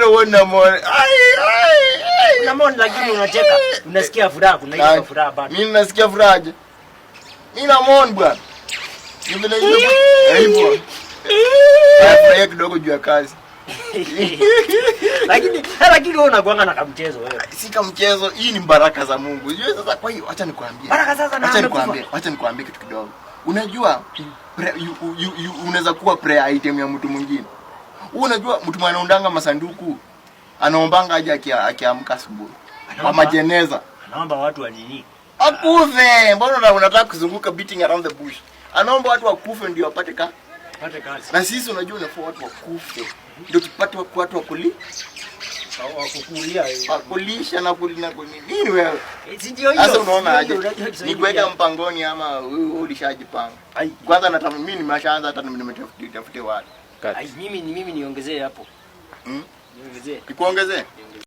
Mbona uona mone? Unamwona lakini unacheka. Unasikia furaha, unaita furaha bado. Mimi nasikia furaha aje? Mimi namwona bwana. Ni vile hivyo. Furaha kidogo juu ya kazi. Lakini wewe unakuanga na kamchezo wewe. Si kamchezo, hii ni baraka za Mungu. Unajua sasa kwa hiyo acha nikwambie. Baraka sasa na acha nikwambie kitu kidogo. Unajua unaweza kuwa prayer item ya mtu mwingine. Unajua mtu anaondanga masanduku anaombanga aje akiamka asubuhi. Kwa majeneza. Anaomba watu wa nini? Akufe. Mbona unataka kuzunguka beating around the bush? Anaomba watu wakufe ndio wapate kazi. Na sisi unajua unafaa watu wakufe ndio tupate watu wakulisha na kulina nini wewe? Sasa unaona aje? Ni kuweka mpangoni ama ulishajipanga? Kwanza nataka mimi nimeshaanza hata nimetafutia watu. Mimi niongezee hapo. Nikuongezee?